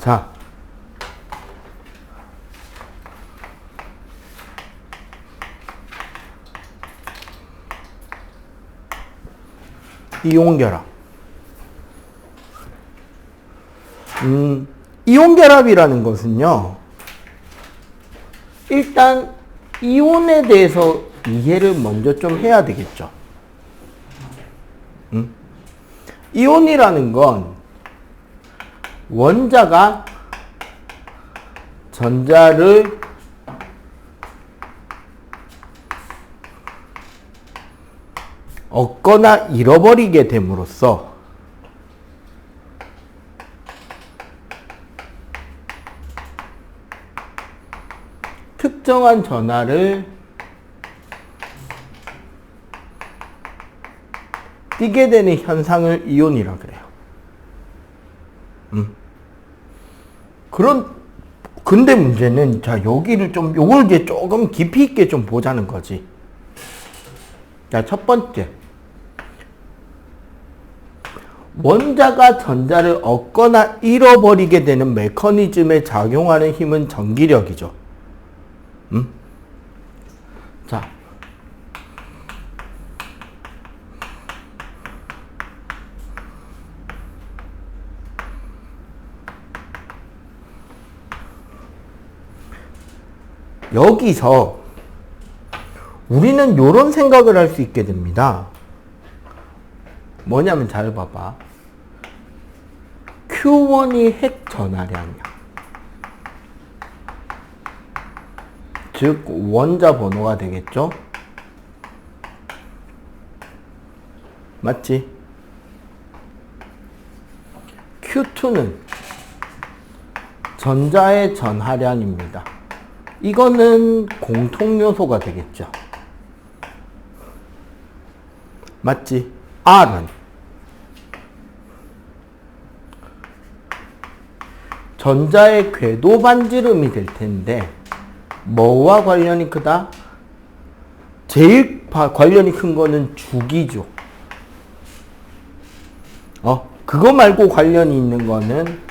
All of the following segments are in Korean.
자, 이온결합. 이온결합이라는 것은요, 일단 이온에 대해서 이해를 먼저 좀 해야 되겠죠. 이온이라는 건 원자가 전자를 얻거나 잃어버리게 됨으로써 특정한 전하를 띠게 되는 현상을 이온이라 그래요. 근데 문제는, 자, 요걸 이제 조금 깊이 있게 좀 보자는 거지. 자, 첫 번째. 원자가 전자를 얻거나 잃어버리게 되는 메커니즘에 작용하는 힘은 전기력이죠. 자. 여기서 우리는 이런 생각을 할 수 있게 됩니다. 뭐냐면 잘 봐봐. Q1이 핵 전하량이야. 즉 원자 번호가 되겠죠? 맞지? Q2는 전자의 전하량입니다. 이거는 공통요소가 되겠죠. 맞지? R은 전자의 궤도 반지름이 될 텐데 뭐와 관련이 크다? 제일 관련이 큰 거는 주기죠. 그거 말고 관련이 있는 거는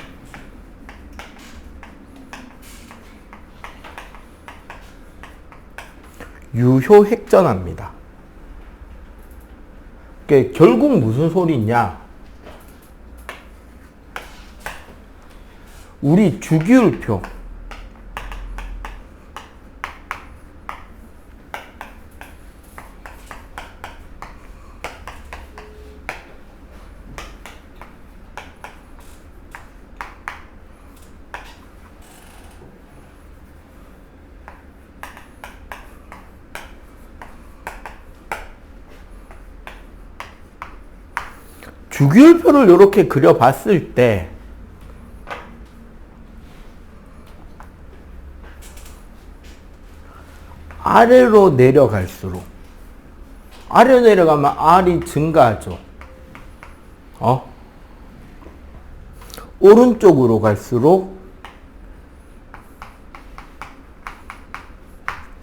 유효 핵전화입니다. 그러니까 결국 무슨 소리냐? 우리 주기율표 주기율표를 이렇게 그려봤을 때 아래로 내려갈수록 아래로 내려가면 R이 증가하죠. 오른쪽으로 갈수록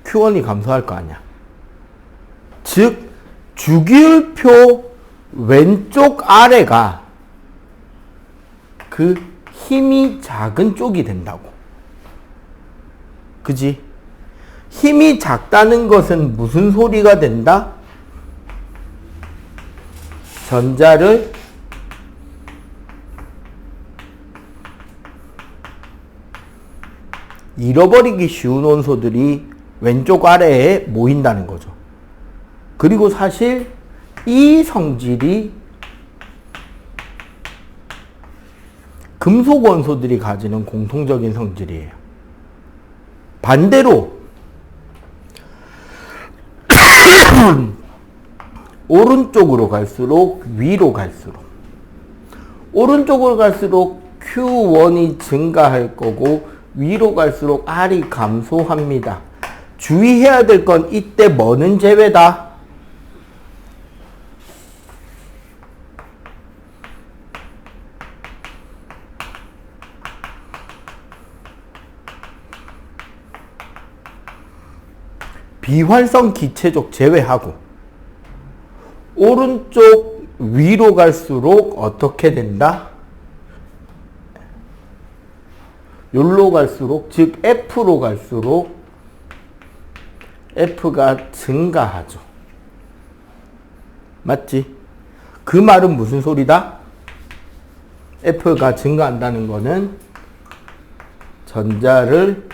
Q1이 감소할 거 아니야. 즉 주기율표 왼쪽 아래가 그 힘이 작은 쪽이 된다고. 그지? 힘이 작다는 것은 무슨 소리가 된다? 전자를 잃어버리기 쉬운 원소들이 왼쪽 아래에 모인다는 거죠. 그리고 사실 이 성질이 금속 원소들이 가지는 공통적인 성질이에요. 반대로 오른쪽으로 갈수록 위로 갈수록 오른쪽으로 갈수록 Q1이 증가할 거고 위로 갈수록 R이 감소합니다. 주의해야 될 건 이때 뭐는 제외다? 비활성 기체적 제외하고 오른쪽 위로 갈수록 어떻게 된다? 요로 갈수록, 즉 F로 갈수록 F가 증가하죠. 맞지? 그 말은 무슨 소리다? F가 증가한다는 거는 전자를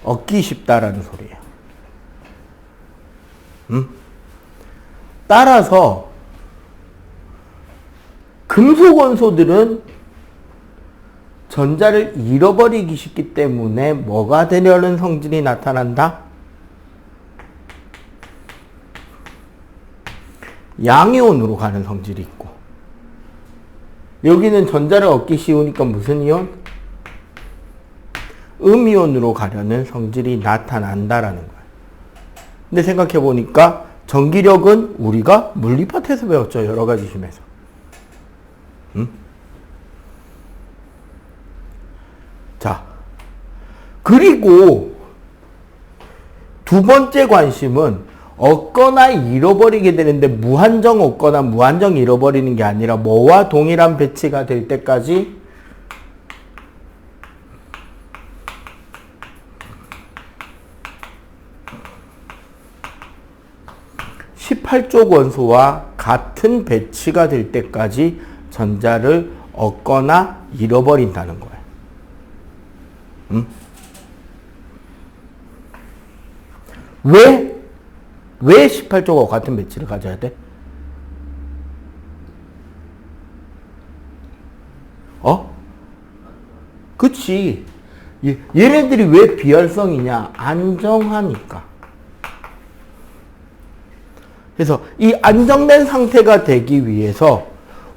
얻기 쉽다라는 소리예요. 따라서 금속 원소들은 전자를 잃어버리기 쉽기 때문에 뭐가 되려는 성질이 나타난다? 양이온으로 가는 성질이 있고, 여기는 전자를 얻기 쉬우니까 무슨 이온? 음이온으로 가려는 성질이 나타난다라는 거예요. 근데 생각해 보니까 전기력은 우리가 물리파트에서 배웠죠. 여러 가지 심에서. 자, 그리고 두 번째 관심은 얻거나 잃어버리게 되는데 무한정 얻거나 무한정 잃어버리는 게 아니라 뭐와 동일한 배치가 될 때까지 18쪽 원소와 같은 배치가 될 때까지 전자를 얻거나 잃어버린다는 거예요. 왜 18쪽하고 같은 배치를 가져야 돼? 그치. 얘네들이 왜 비활성이냐? 안정하니까. 그래서 이 안정된 상태가 되기 위해서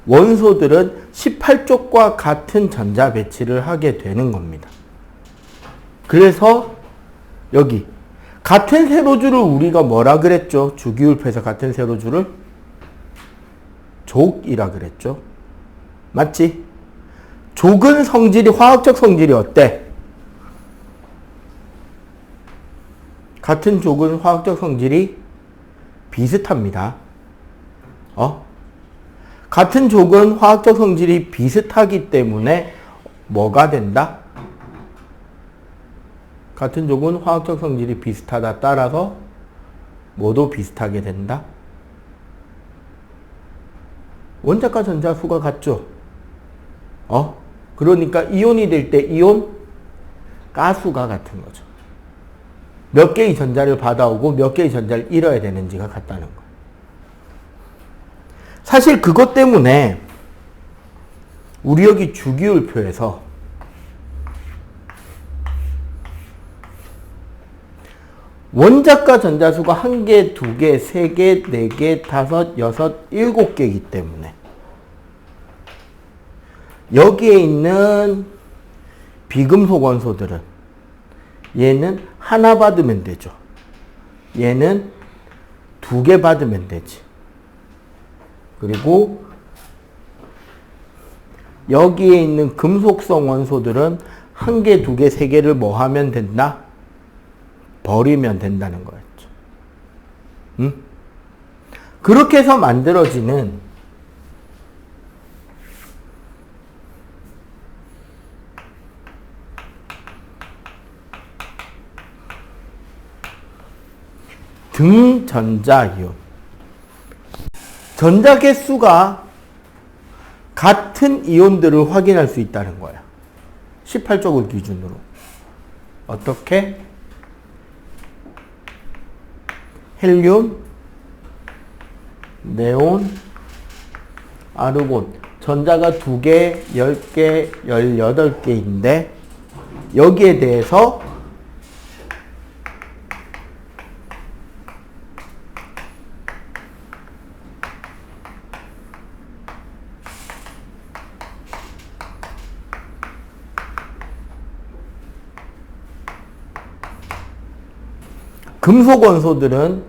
원소들은 18쪽과 같은 전자 배치를 하게 되는 겁니다. 그래서 여기 같은 세로줄을 우리가 뭐라 그랬죠? 주기율표에서 같은 세로줄을 족이라 그랬죠. 맞지? 족은 성질이, 화학적 성질이 어때? 같은 족은 화학적 성질이 비슷합니다. 같은 족은 화학적 성질이 비슷하기 때문에 뭐가 된다? 같은 족은 화학적 성질이 비슷하다. 따라서 뭐도 비슷하게 된다? 원자과 전자 수가 같죠? 그러니까 이온이 될 때 이온 가수가 같은 거죠. 몇 개의 전자를 받아오고 몇 개의 전자를 잃어야 되는지가 같다는 거예요. 사실 그것 때문에 우리 여기 주기율표에서 원자과 전자수가 1개, 2개, 3개, 4개, 5, 6, 7개이기 때문에 여기에 있는 비금속 원소들은 얘는 하나 받으면 되죠. 얘는 2개 받으면 되지. 그리고 여기에 있는 금속성 원소들은 1개, 2개, 3개를 뭐 하면 된다? 버리면 된다는 거였죠. 그렇게 해서 만들어지는 등전자이온. 전자 개수가 같은 이온들을 확인할 수 있다는 거야. 18쪽을 기준으로. 어떻게? 헬륨, 네온, 아르곤. 전자가 2개, 10개, 18개인데 여기에 대해서 금속 원소들은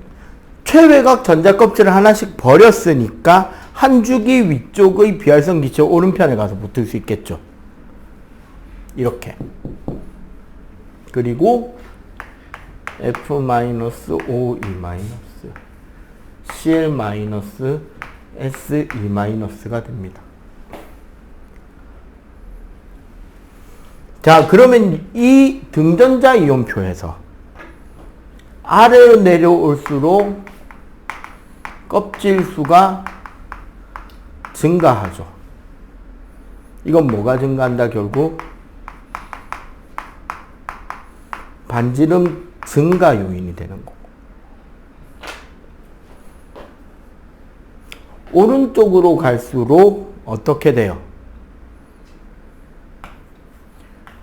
최외곽 전자 껍질을 하나씩 버렸으니까 한 주기 위쪽의 비활성 기체 오른편에 가서 붙을 수 있겠죠. 이렇게. 그리고 F-OE- Cl-SE- 가 됩니다. 자, 그러면 이 등전자 이온표에서 아래로 내려올수록 껍질 수가 증가하죠. 이건 뭐가 증가한다? 결국 반지름 증가 요인이 되는 거고. 오른쪽으로 갈수록 어떻게 돼요?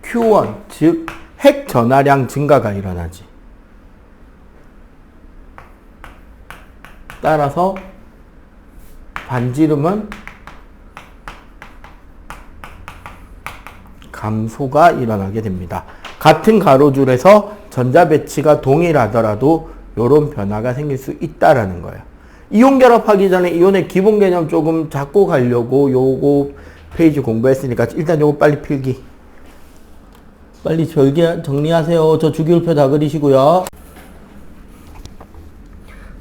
Q1, 즉 핵 전하량 증가가 일어나지. 따라서 반지름은 감소가 일어나게 됩니다. 같은 가로줄에서 전자 배치가 동일하더라도 이런 변화가 생길 수 있다라는 거예요. 이온 결합하기 전에 이온의 기본 개념 조금 잡고 가려고 요거 페이지 공부했으니까 일단 요거 빨리 필기. 빨리 정리하세요. 저 주기율표 다 그리시고요.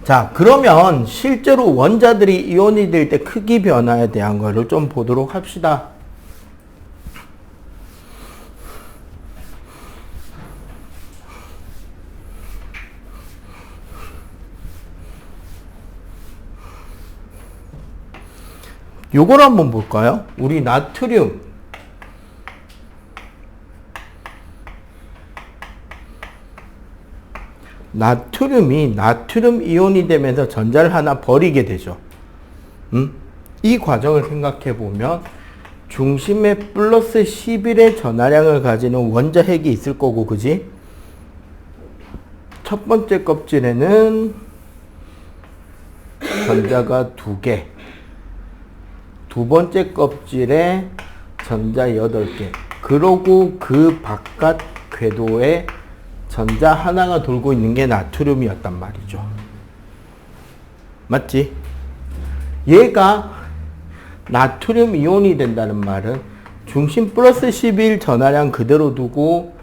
자, 그러면 실제로 원자들이 이온이 될 때 크기 변화에 대한 거를 좀 보도록 합시다. 요걸 한번 볼까요? 우리 나트륨이 나트륨 이온이 되면서 전자를 하나 버리게 되죠. 이 과정을 생각해 보면 중심에 플러스 11의 전하량을 가지는 원자 핵이 있을 거고, 그지? 첫 번째 껍질에는 전자가 2개, 두 번째 껍질에 전자 8개, 그러고 그 바깥 궤도에 전자 하나가 돌고 있는 게 나트륨이었단 말이죠. 맞지? 얘가 나트륨 이온이 된다는 말은 중심 플러스 11 전하량 그대로 두고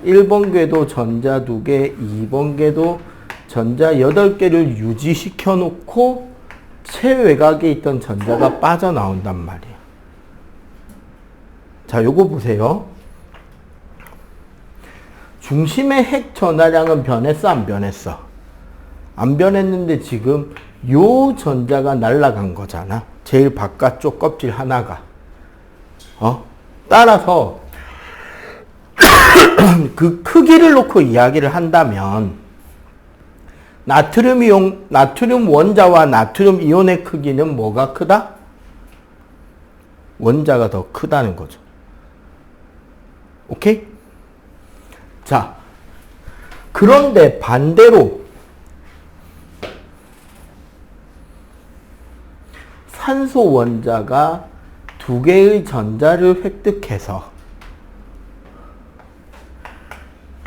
1번 궤도 전자 2개, 2번 궤도 전자 8개를 유지시켜 놓고 최외곽에 있던 전자가 빠져나온단 말이에요. 자, 요거 보세요. 중심의 핵 전하량은 변했어, 안 변했어? 안 변했는데 지금 요 전자가 날아간 거잖아. 제일 바깥쪽 껍질 하나가. 따라서 그 크기를 놓고 이야기를 한다면 나트륨 원자와 나트륨 이온의 크기는 뭐가 크다? 원자가 더 크다는 거죠. 오케이? 자, 그런데 반대로 산소 원자가 2개의 전자를 획득해서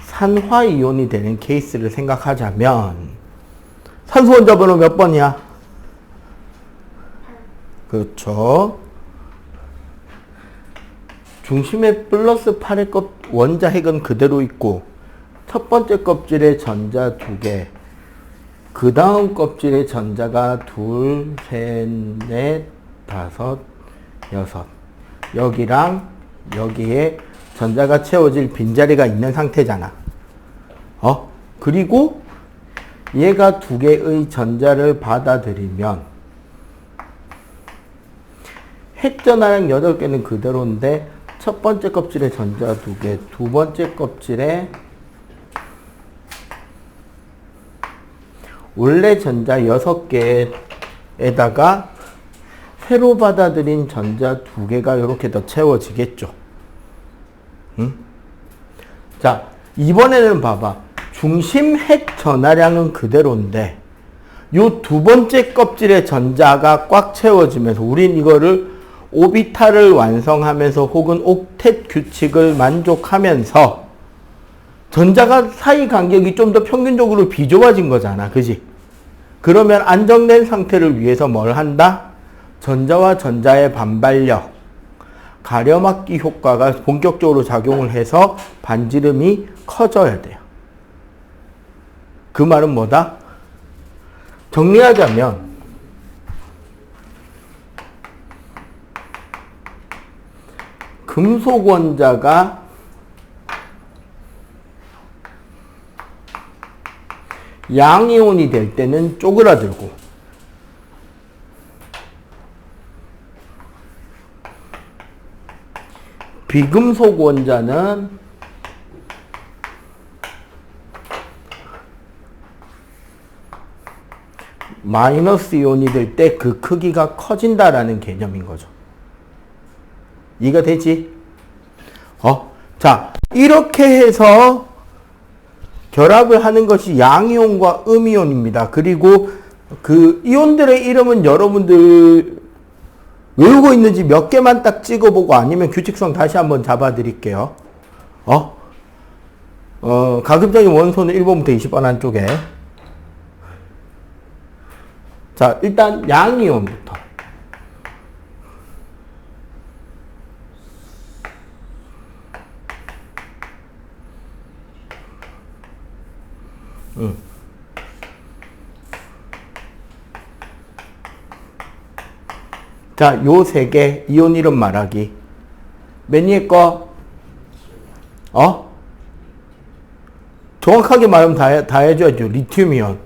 산화이온이 되는 케이스를 생각하자면 산소 원자 번호 몇 번이야? 그렇죠. 중심에 플러스 8의 원자 핵은 그대로 있고 첫 번째 껍질에 전자 2개, 그 다음 껍질에 전자가 2, 3, 4, 5, 6 여기랑 여기에 전자가 채워질 빈자리가 있는 상태잖아. 그리고 얘가 2개의 전자를 받아들이면 핵전하량 8개는 그대로인데 첫 번째 껍질에 전자 2개, 두 번째 껍질에 원래 전자 6개에다가 새로 받아들인 전자 2개가 이렇게 더 채워지겠죠. 자, 이번에는 봐봐. 중심 핵 전하량은 그대로인데 요 두 번째 껍질의 전자가 꽉 채워지면서 우린 이거를 오비탈을 완성하면서 혹은 옥텟 규칙을 만족하면서 전자가 사이 간격이 좀 더 평균적으로 비좁아진 거잖아. 그지? 그러면 안정된 상태를 위해서 뭘 한다? 전자와 전자의 반발력, 가려막기 효과가 본격적으로 작용을 해서 반지름이 커져야 돼요. 그 말은 뭐다? 정리하자면 금속 원자가 양이온이 될 때는 쪼그라들고, 비금속 원자는 마이너스 이온이 될 때 그 크기가 커진다라는 개념인 거죠. 이해가 되지? 자, 이렇게 해서 결합을 하는 것이 양이온과 음이온입니다. 그리고 그 이온들의 이름은 여러분들 외우고 있는지 몇 개만 딱 찍어보고 아니면 규칙성 다시 한번 잡아드릴게요. 가급적인 원소는 1번부터 20번 안쪽에. 자, 일단 양이온부터. 자, 요 세 개 이온 이름 말하기. 맨 위에 거, 정확하게 말하면 다 해줘야죠. 리튬 이온,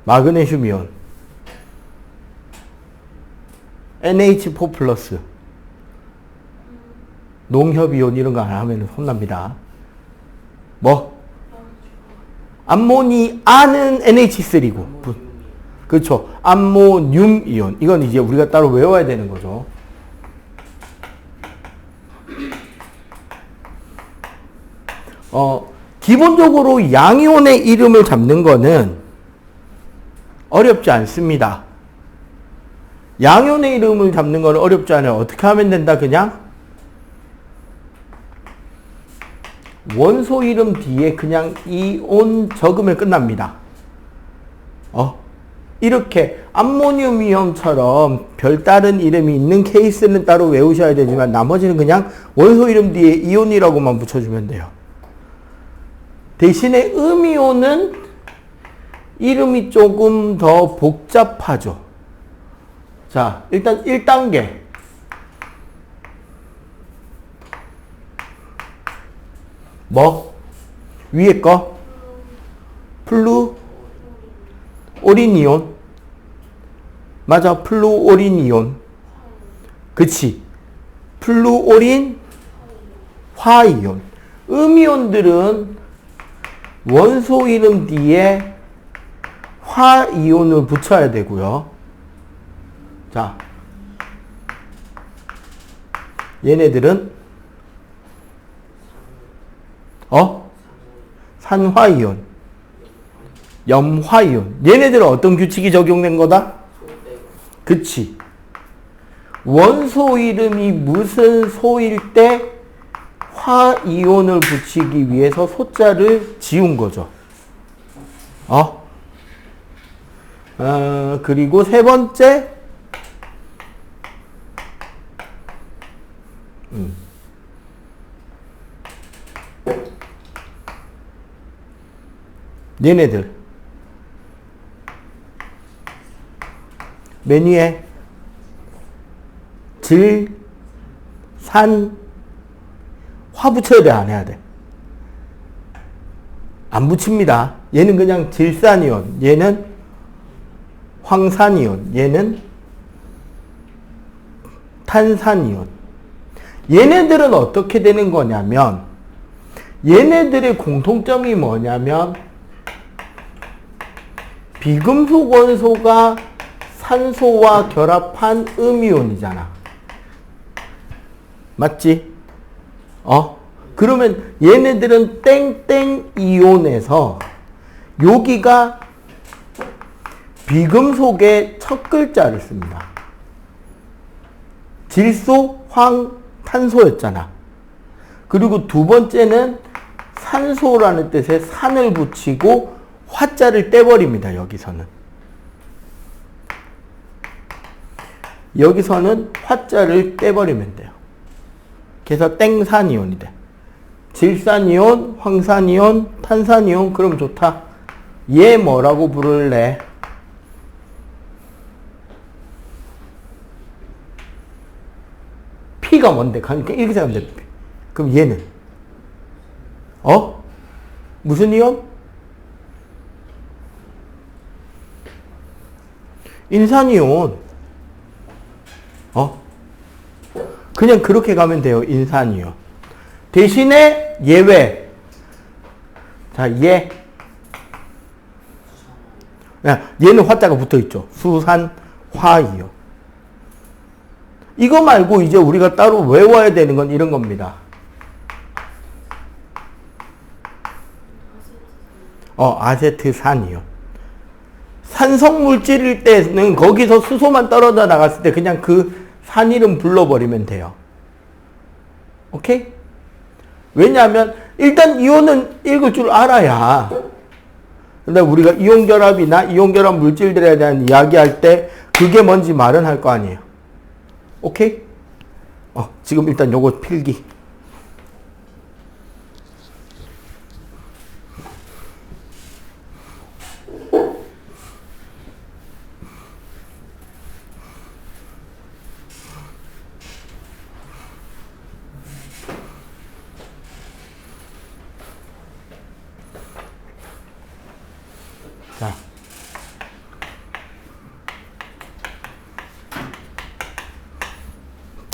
마그네슘 이온, NH4 플러스, 농협 이온 이런 거 안 하면 혼납니다. 뭐? 암모니아는 NH3고. 그렇죠. 암모늄 이온. 이건 이제 우리가 따로 외워야 되는 거죠. 기본적으로 양이온의 이름을 잡는 거는 어렵지 않습니다. 양이온의 이름을 잡는 거는 어렵지 않아요. 어떻게 하면 된다? 그냥 원소 이름 뒤에 그냥 이온 적으면 끝납니다. 이렇게 암모늄 이온처럼 별다른 이름이 있는 케이스는 따로 외우셔야 되지만 나머지는 그냥 원소 이름 뒤에 이온이라고만 붙여주면 돼요. 대신에 음이온은 이름이 조금 더 복잡하죠. 자, 일단 1단계. 뭐? 위에 거? 플루오린 이온. 맞아, 플루오린 이온. 그치. 플루오린 화이온. 음이온들은 원소 이름 뒤에 화이온을 붙여야 되고요. 자, 얘네들은 산화이온, 염화이온. 얘네들은 어떤 규칙이 적용된 거다? 그치. 원소 이름이 무슨 소일 때 화이온을 붙이기 위해서 소자를 지운 거죠. 그리고 세 번째, 얘네들 맨 위에 질, 산, 화 붙여야 돼, 안 해야 돼? 안 붙입니다. 얘는 그냥 질산이온, 얘는 황산이온, 얘는 탄산이온. 얘네들은 어떻게 되는 거냐면, 얘네들의 공통점이 뭐냐면, 비금속 원소가 산소와 결합한 음이온이잖아. 맞지? 그러면 얘네들은 땡땡 이온에서 여기가 비금속의 첫 글자를 씁니다. 질소, 황, 탄소였잖아. 그리고 두 번째는 산소라는 뜻에 산을 붙이고 화자를 떼버립니다. 여기서는 화자를 떼버리면 돼요. 그래서 땡산이온이 돼. 질산이온, 황산이온, 탄산이온. 그럼 좋다. 얘 뭐라고 부를래? P가 뭔데? 그러니까 이렇게 생각하면 돼. 그럼 얘는 무슨 이온? 인산이온. 그냥 그렇게 가면 돼요. 인산이온. 대신에 예외. 자, 얘는 화자가 붙어 있죠. 수산화이온. 이거 말고 이제 우리가 따로 외워야 되는 건 이런 겁니다. 아세트산이온. 산성 물질일 때는 거기서 수소만 떨어져 나갔을 때 그냥 그 산 이름 불러버리면 돼요. 오케이? 왜냐하면 일단 이온은 읽을 줄 알아야. 근데 우리가 이온 결합이나 이온 결합 물질들에 대한 이야기할 때 그게 뭔지 말은 할 거 아니에요. 오케이? 지금 일단 요거 필기.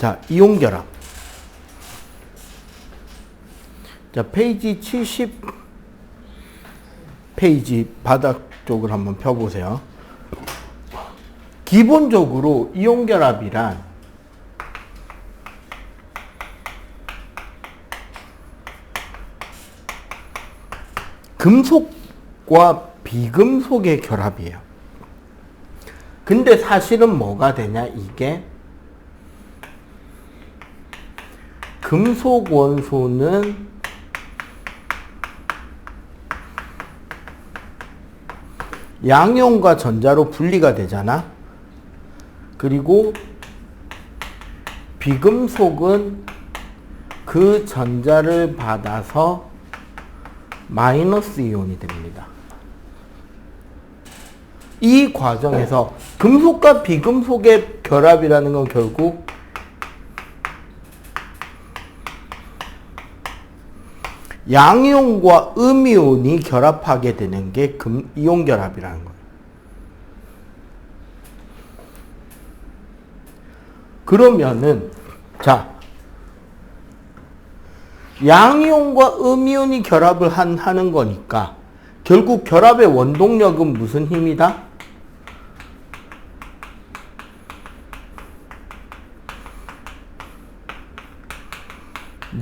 자, 이온 결합. 자, 페이지 70 페이지 바닥 쪽을 한번 펴보세요. 기본적으로 이온 결합이란 금속과 비금속의 결합이에요. 근데 사실은 뭐가 되냐, 이게 금속 원소는 양이온과 전자로 분리가 되잖아. 그리고 비금속은 그 전자를 받아서 마이너스 이온이 됩니다. 이 과정에서 금속과 비금속의 결합이라는 건 결국 양이온과 음이온이 결합하게 되는 게 이온 결합이라는 거예요. 그러면은 자, 양이온과 음이온이 결합을 하는 거니까 결국 결합의 원동력은 무슨 힘이다?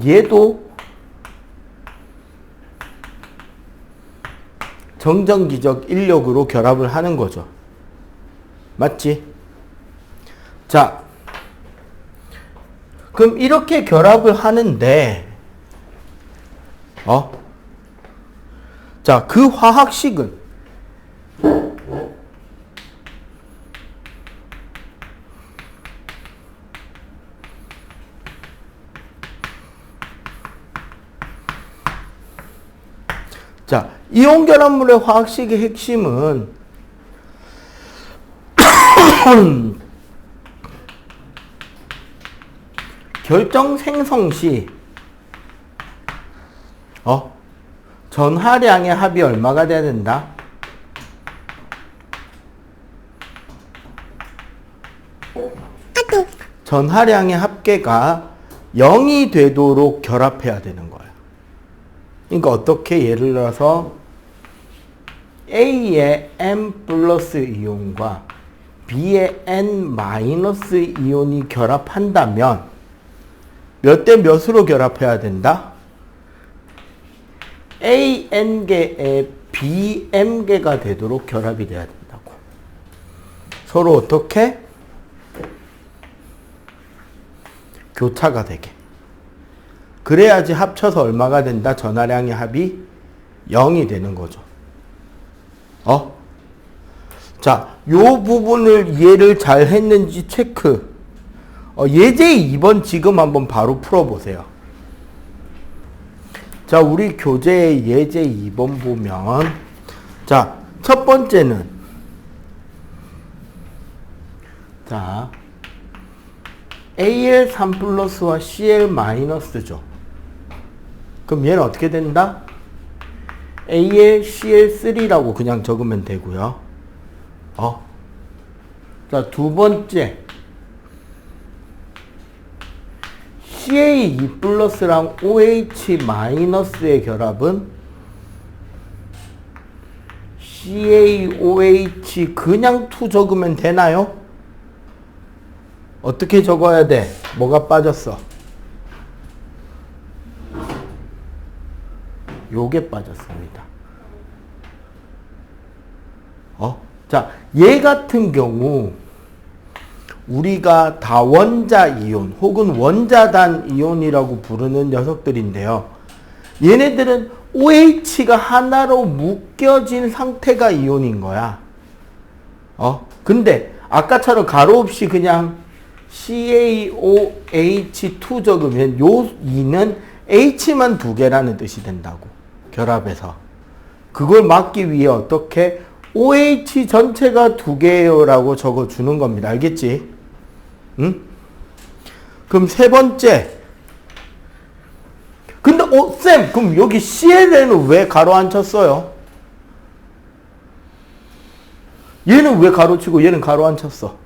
얘도 정전기적 인력으로 결합을 하는 거죠. 맞지? 자, 그럼 이렇게 결합을 하는데 자, 그 화학식은 자, 이온 결합물의 화학식의 핵심은 결정 생성 시 전하량의 합이 얼마가 돼야 된다? 전하량의 합계가 0이 되도록 결합해야 되는 거예요. 그러니까 어떻게, 예를 들어서 A의 N 플러스 이온과 B의 N 마이너스 이온이 결합한다면 몇 대 몇으로 결합해야 된다? AN계에 BM계가 되도록 결합이 돼야 된다고. 서로 어떻게? 교차가 되게. 그래야지 합쳐서 얼마가 된다? 전하량의 합이 0이 되는 거죠. 자, 요 부분을 이해를 잘 했는지 체크. 예제 2번 지금 한번 바로 풀어보세요. 자, 우리 교재 예제 2번 보면, 자, 첫 번째는, 자, AL3 플러스와 CL 마이너스죠. 그럼 얘는 어떻게 된다? AL, CL3라고 그냥 적으면 되고요. 자, 두 번째. CA2 플러스랑 OH 마이너스의 결합은 CaOH 그냥 2 적으면 되나요? 어떻게 적어야 돼? 뭐가 빠졌어? 요게 빠졌습니다. 자, 얘 같은 경우 우리가 다원자 이온 혹은 원자단 이온이라고 부르는 녀석들인데요. 얘네들은 OH가 하나로 묶여진 상태가 이온인 거야. 근데 아까처럼 가로 없이 그냥 CaOH2 적으면 요 2는 H만 2개라는 뜻이 된다고. 결합해서. 그걸 막기 위해 어떻게 OH 전체가 2개예요 라고 적어주는 겁니다. 알겠지? 응? 그럼 세 번째. 근데 쌤 그럼 여기 CL에는 왜 가로 안 쳤어요? 얘는 왜 가로 치고 얘는 가로 안 쳤어?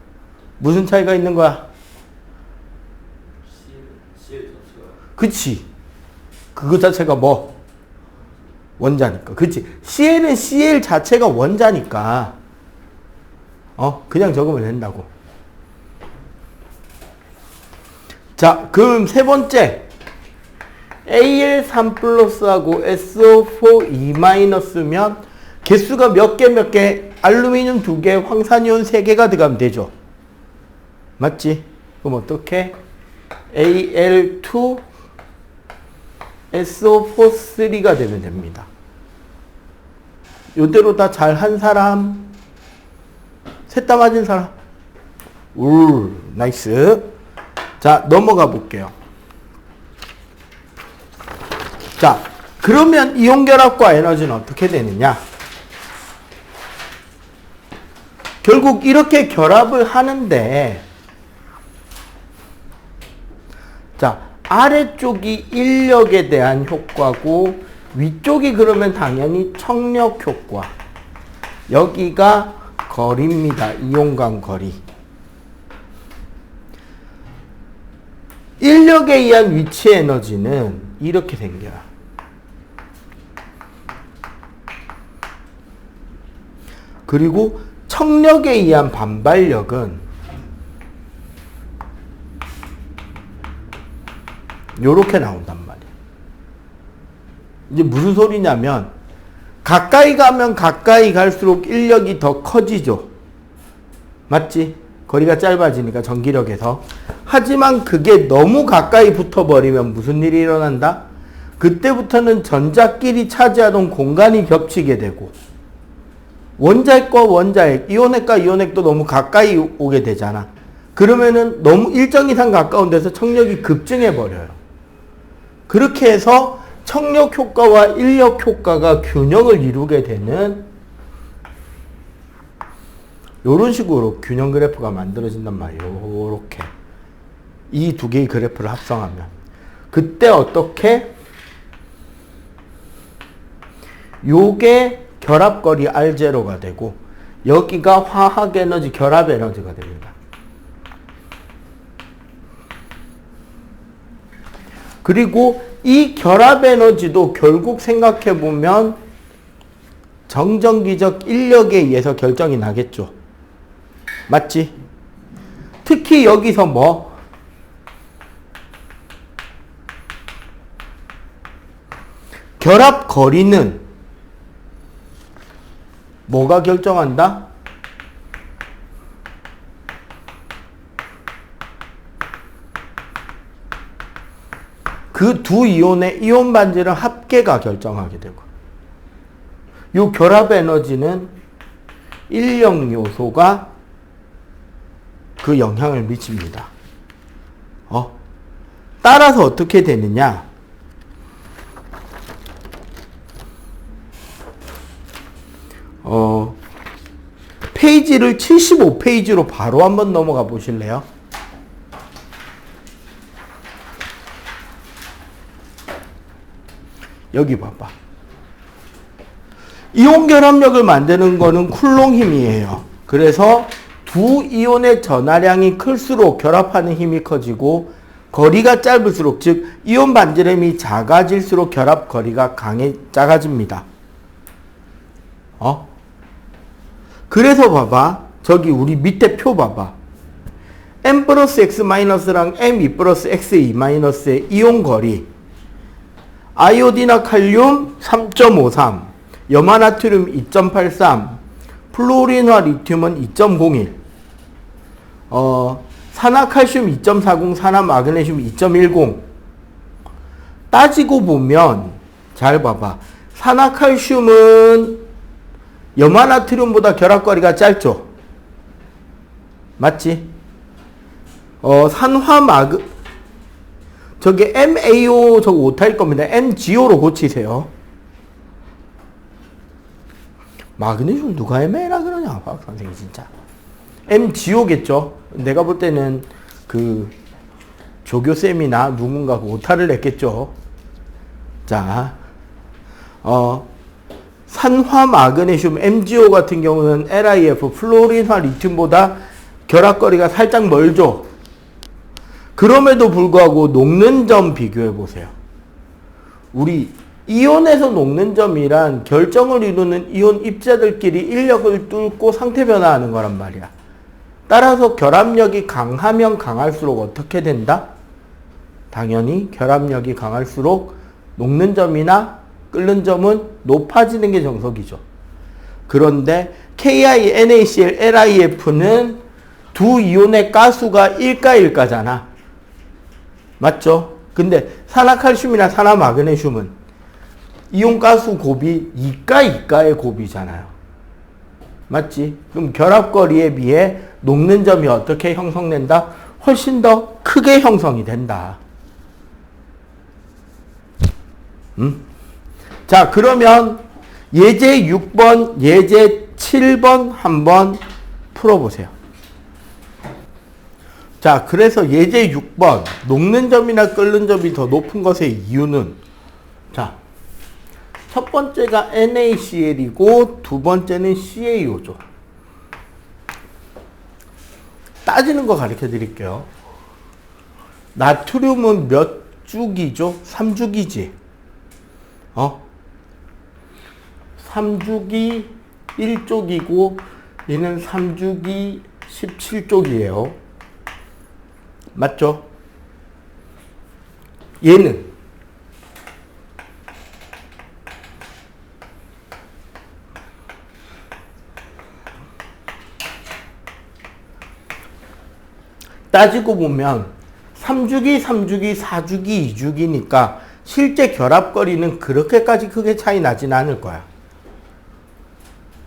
무슨 차이가 있는 거야? 그치? 그거 자체가 뭐? 원자니까. 그치? CL은 CL 자체가 원자니까. 그냥 적으면 된다고. 자, 그럼 세 번째. Al3 플러스하고 SO4 2-면 개수가 몇 개? 알루미늄 2개, 황산이온 3개가 들어가면 되죠. 맞지? 그럼 어떻게? Al2 SO4-3가 되면 됩니다. 요대로 다 잘한 사람? 셋 다 맞은 사람? 나이스. 자, 넘어가 볼게요. 자, 그러면 이온결합과 에너지는 어떻게 되느냐? 결국 이렇게 결합을 하는데, 자, 아래쪽이 인력에 대한 효과고 위쪽이 그러면 당연히 청력 효과. 여기가 거리입니다. 이온 간 거리. 인력에 의한 위치 에너지는 이렇게 생겨요. 그리고 청력에 의한 반발력은 요렇게 나온단 말이에요. 이제 무슨 소리냐면 가까이 가면 가까이 갈수록 인력이 더 커지죠. 맞지? 거리가 짧아지니까 전기력에서. 하지만 그게 너무 가까이 붙어버리면 무슨 일이 일어난다? 그때부터는 전자끼리 차지하던 공간이 겹치게 되고 원자핵과 원자핵, 이온핵과 이온핵도 너무 가까이 오게 되잖아. 그러면은 너무 일정 이상 가까운 데서 청력이 급증해 버려요. 그렇게 해서 청력 효과와 인력 효과가 균형을 이루게 되는 요런 식으로 균형 그래프가 만들어진단 말이에요. 요렇게. 이 두 개의 그래프를 합성하면. 그때 어떻게? 요게 결합거리 R0가 되고 여기가 화학에너지, 결합에너지가 됩니다. 그리고 이 결합에너지도 결국 생각해보면 정전기적 인력에 의해서 결정이 나겠죠. 맞지? 특히 여기서 뭐? 결합거리는 뭐가 결정한다? 그 두 이온의 이온 반지름 합계가 결정하게 되고 이 결합 에너지는 인력 요소가 그 영향을 미칩니다. 따라서 어떻게 되느냐? 페이지를 75페이지로 바로 한번 넘어가 보실래요? 여기 봐봐. 이온 결합력을 만드는 거는 쿨롱 힘이에요. 그래서 두 이온의 전하량이 클수록 결합하는 힘이 커지고 거리가 짧을수록, 즉 이온 반지름이 작아질수록 결합 거리가 작아집니다. 그래서 봐봐. 저기 우리 밑에 표 봐봐. M 플러스 X 마이너스랑 M2 플러스 X2 마이너스의 이온 거리. 아이오딘과 칼륨 3.53, 염화나트륨 2.83, 플로린과 리튬은 2.01, 산화칼슘 2.40, 산화마그네슘 2.10. 따지고 보면 잘 봐봐. 산화칼슘은 염화나트륨보다 결합거리가 짧죠. 맞지? 저게 MAO 저거 오타일 겁니다. MGO로 고치세요. 마그네슘 누가 MA라 그러냐, 화학 선생님 진짜. MGO겠죠. 내가 볼 때는 그 조교쌤이나 누군가 오타를 냈겠죠. 자, 산화마그네슘 MGO 같은 경우는 LiF 플로린화 리튬보다 결합거리가 살짝 멀죠. 그럼에도 불구하고 녹는 점 비교해 보세요. 우리 이온에서 녹는 점이란 결정을 이루는 이온 입자들끼리 인력을 뚫고 상태 변화하는 거란 말이야. 따라서 결합력이 강하면 강할수록 어떻게 된다? 당연히 결합력이 강할수록 녹는 점이나 끓는 점은 높아지는 게 정석이죠. 그런데 KI, NaCl, LiF는 두 이온의 가수가 1가1가잖아. 맞죠? 근데 산화칼슘이나 산화마그네슘은 이온 가수 곱이 2가2가의 곱이잖아요. 맞지? 그럼 결합거리에 비해 녹는 점이 어떻게 형성된다? 훨씬 더 크게 형성이 된다. 자, 그러면 예제 6번, 예제 7번 한번 풀어보세요. 자, 그래서 예제 6번, 녹는 점이나 끓는 점이 더 높은 것의 이유는, 자, 첫 번째가 NaCl이고 두 번째는 CaO죠. 따지는 거 가르쳐 드릴게요. 나트륨은 몇 주기죠? 3주기지. 3주기 1쪽이고 얘는 3주기 17쪽이에요. 맞죠? 얘는 따지고 보면 3주기, 3주기, 4주기, 2주기니까 실제 결합거리는 그렇게까지 크게 차이 나진 않을 거야.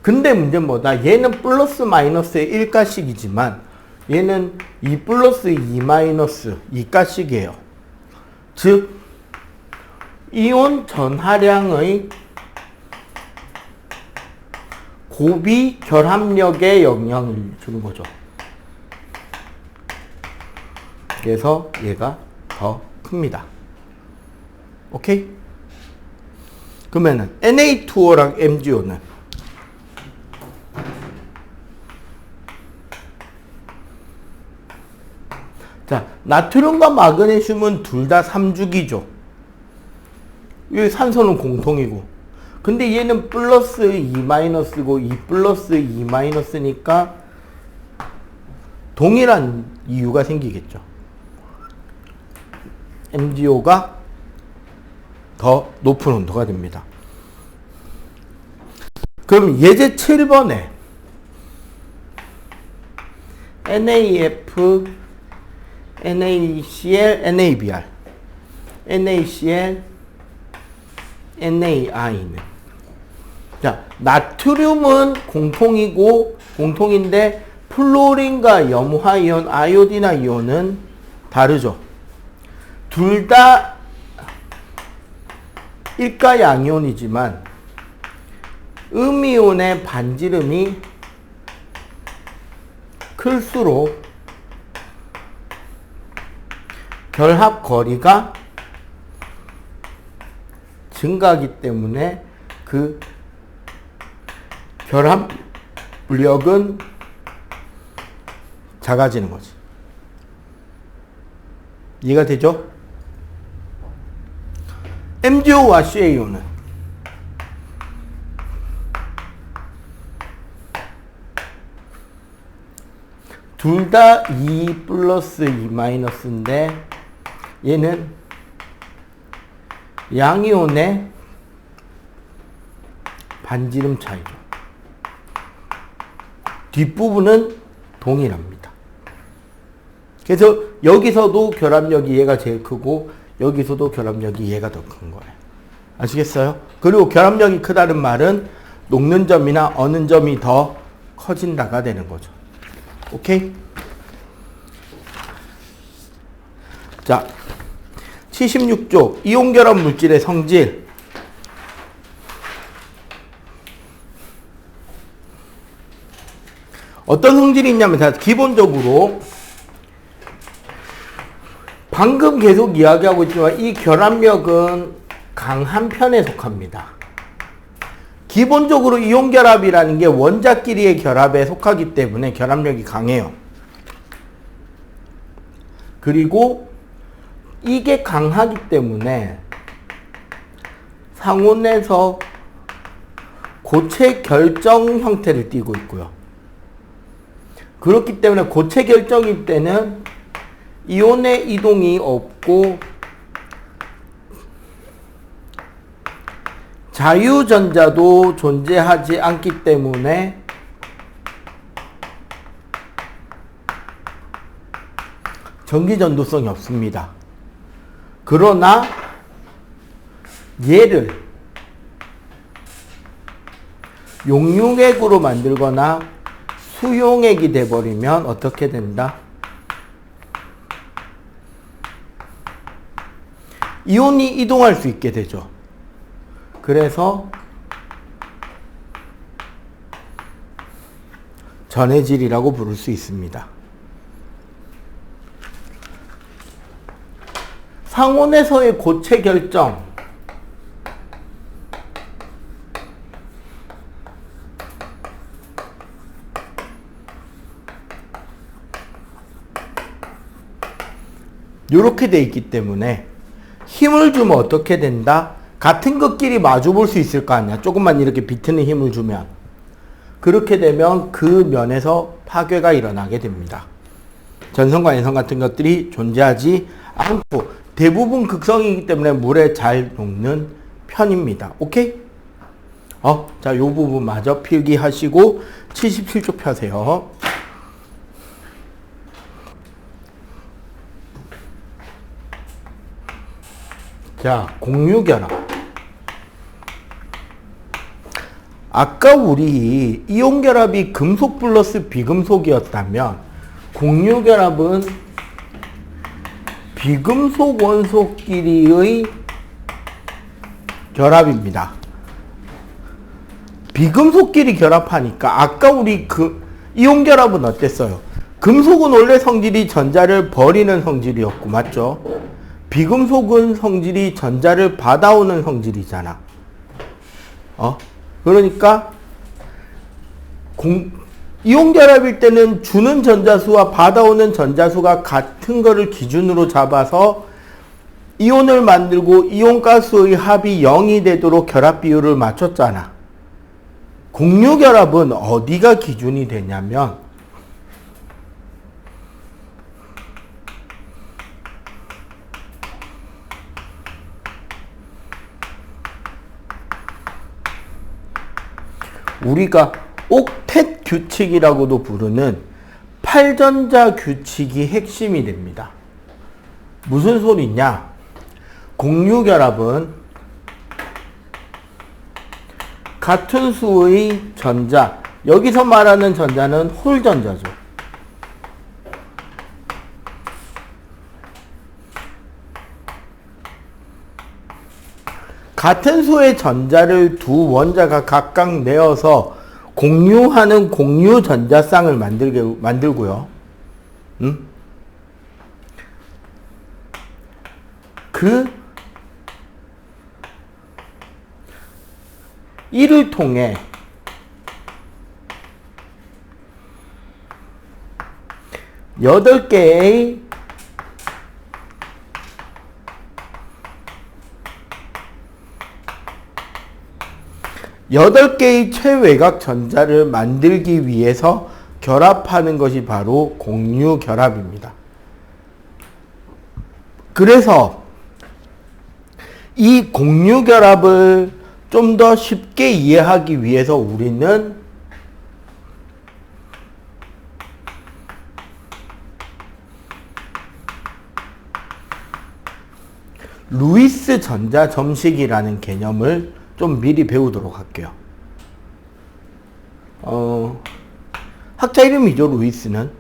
근데 문제는 뭐다? 얘는 플러스 마이너스의 1가씩이지만 얘는 2 플러스 2 마이너스 2가씩이에요. 즉 이온 전하량의 곱이 결합력에 영향을 주는 거죠. 그래서 얘가 더 큽니다. 오케이? 그러면은 Na2O랑 MgO는 자, 나트륨과 마그네슘은 둘 다 3주기죠. 이 산소는 공통이고. 근데 얘는 플러스 2 마이너스고 2 플러스 2 마이너스니까 동일한 이유가 생기겠죠. MgO가 더 높은 온도가 됩니다. 그럼 예제 7번에 NaF, NaCl, NaBr, NaCl, NaI는 자, 나트륨은 공통인데 플로린과 염화이온, 아이오딘화 이온은 다르죠. 둘 다 일가 양이온이지만 음이온의 반지름이 클수록 결합 거리가 증가하기 때문에 그 결합력은 작아지는 거지. 이해가 되죠? MgO와 CaO는 둘 다 2 플러스 2 마이너스인데 얘는 양이온의 반지름 차이죠. 뒷부분은 동일합니다. 그래서 여기서도 결합력이 얘가 제일 크고 여기서도 결합력이 얘가 더 큰 거예요. 아시겠어요? 그리고 결합력이 크다는 말은 녹는 점이나 어는 점이 더 커진다가 되는 거죠. 오케이? 자, 76쪽 이온결합 물질의 성질. 어떤 성질이 있냐면, 자, 기본적으로 방금 계속 이야기하고 있지만 이 결합력은 강한 편에 속합니다. 기본적으로 이온결합이라는 게 원자끼리의 결합에 속하기 때문에 결합력이 강해요. 그리고 이게 강하기 때문에 상온에서 고체 결정 형태를 띠고 있고요. 그렇기 때문에 고체 결정일 때는 이온의 이동이 없고 자유전자도 존재하지 않기 때문에 전기전도성이 없습니다. 그러나 얘를 용융액으로 만들거나 수용액이 돼버리면 어떻게 된다? 이온이 이동할 수 있게 되죠. 그래서 전해질이라고 부를 수 있습니다. 상온에서의 고체 결정. 이렇게 돼 있기 때문에 힘을 주면 어떻게 된다? 같은 것끼리 마주 볼 수 있을 거 아니야. 조금만 이렇게 비트는 힘을 주면. 그렇게 되면 그 면에서 파괴가 일어나게 됩니다. 전성과 연성 같은 것들이 존재하지 않고 대부분 극성이기 때문에 물에 잘 녹는 편입니다. 오케이? 자, 요 부분 마저 필기하시고 77쪽 펴세요. 자, 공유결합. 아까 우리 이온결합이 금속 플러스 비금속이었다면 공유결합은 비금속 원소끼리의 결합입니다. 비금속끼리 결합하니까 아까 우리 이온결합은 어땠어요? 금속은 원래 성질이 전자를 버리는 성질이었고, 맞죠? 비금속은 성질이 전자를 받아오는 성질이잖아. 그러니까 이온결합일 때는 주는 전자수와 받아오는 전자수가 같은 거를 기준으로 잡아서 이온을 만들고 이온가스의 합이 0이 되도록 결합 비율을 맞췄잖아. 공유결합은 어디가 기준이 되냐면 우리가 옥텟 규칙이라고도 부르는 8전자 규칙이 핵심이 됩니다. 무슨 소리냐? 공유결합은 같은 수의 전자, 여기서 말하는 전자는 홀전자죠. 같은 수의 전자를 두 원자가 각각 내어서 공유하는 공유 전자쌍을 만들고요. 이를 통해 8개의 최외곽 전자를 만들기 위해서 결합하는 것이 바로 공유결합입니다. 그래서 이 공유결합을 좀 더 쉽게 이해하기 위해서 우리는 루이스 전자 점식이라는 개념을 좀 미리 배우도록 할게요. 학자 이름이죠, 루이스는.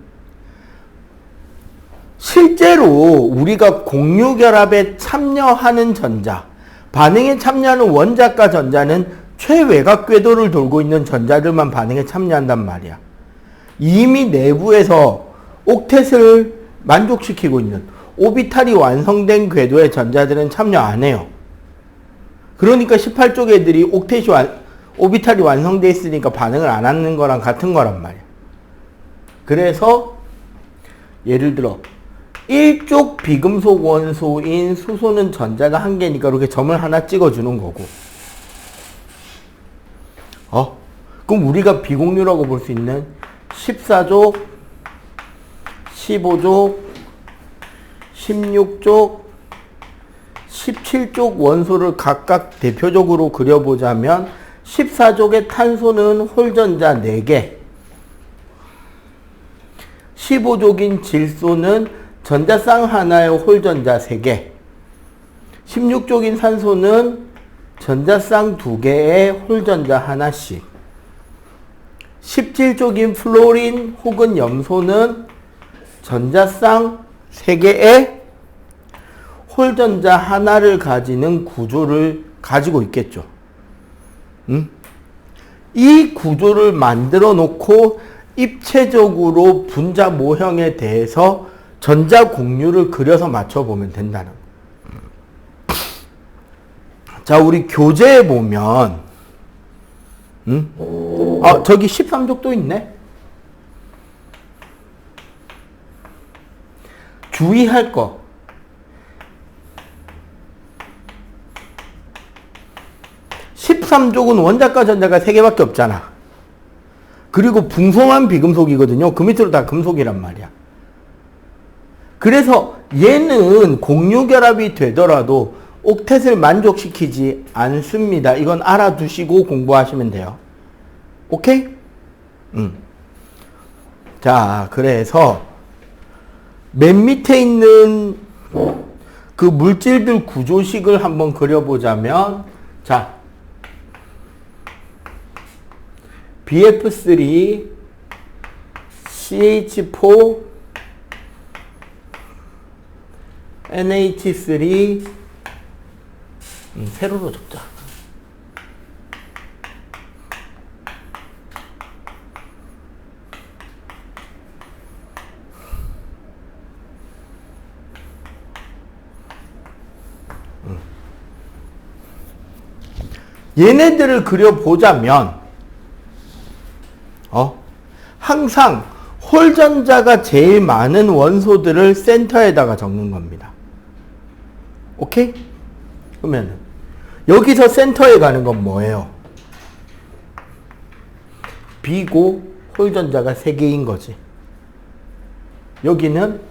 실제로 우리가 공유결합에 참여하는 전자, 반응에 참여하는 원자과 전자는 최외곽 궤도를 돌고 있는 전자들만 반응에 참여한단 말이야. 이미 내부에서 옥텟을 만족시키고 있는 오비탈이 완성된 궤도의 전자들은 참여 안 해요. 그러니까 18쪽 애들이 오비탈이 완성되어 있으니까 반응을 안 하는 거랑 같은 거란 말이야. 그래서 예를 들어 1쪽 비금속 원소인 수소는 전자가 1개니까 이렇게 점을 하나 찍어주는 거고, 그럼 우리가 비공유라고 볼 수 있는 14족, 15족, 16족, 17족 원소를 각각 대표적으로 그려보자면 14족의 탄소는 홀전자 4개, 15족인 질소는 전자쌍 하나에 홀전자 3개, 16족인 산소는 전자쌍 2개에 홀전자 하나씩, 17족인 플로린 혹은 염소는 전자쌍 3개에 홀전자 하나를 가지는 구조를 가지고 있겠죠. 이 구조를 만들어 놓고 입체적으로 분자 모형에 대해서 전자 공유를 그려서 맞춰보면 된다는 거예요. 자, 우리 교재에 보면 저기 13족도 있네. 주의할 거, (13족은) 원자과 전자가 3개밖에 없잖아. 그리고 붕송한 비금속이거든요. 그 밑으로 다 금속이란 말이야. 그래서 얘는 공유결합이 되더라도 옥텟을 만족시키지 않습니다. 이건 알아두시고 공부하시면 돼요. 오케이? 자, 그래서 맨 밑에 있는 그 물질들 구조식을 한번 그려보자면, 자, BF3, CH4, NH3, 세로로 적자. 얘네들을 그려보자면, 항상 홀전자가 제일 많은 원소들을 센터에다가 적는 겁니다. 오케이? 그러면 여기서 센터에 가는 건 뭐예요? B고 홀전자가 3개인 거지. 여기는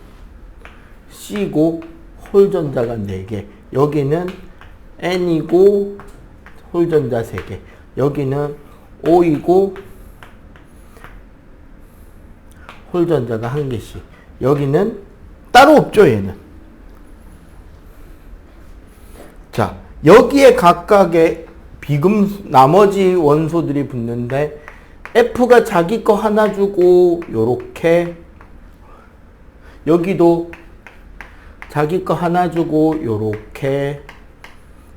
C고 홀전자가 4개. 여기는 N이고 홀전자 3개. 여기는 O이고 홀전자가 1개씩. 여기는 따로 없죠, 얘는. 자, 여기에 각각의 나머지 원소들이 붙는데, F가 자기 거 하나 주고 요렇게, 여기도 자기 거 하나 주고 요렇게,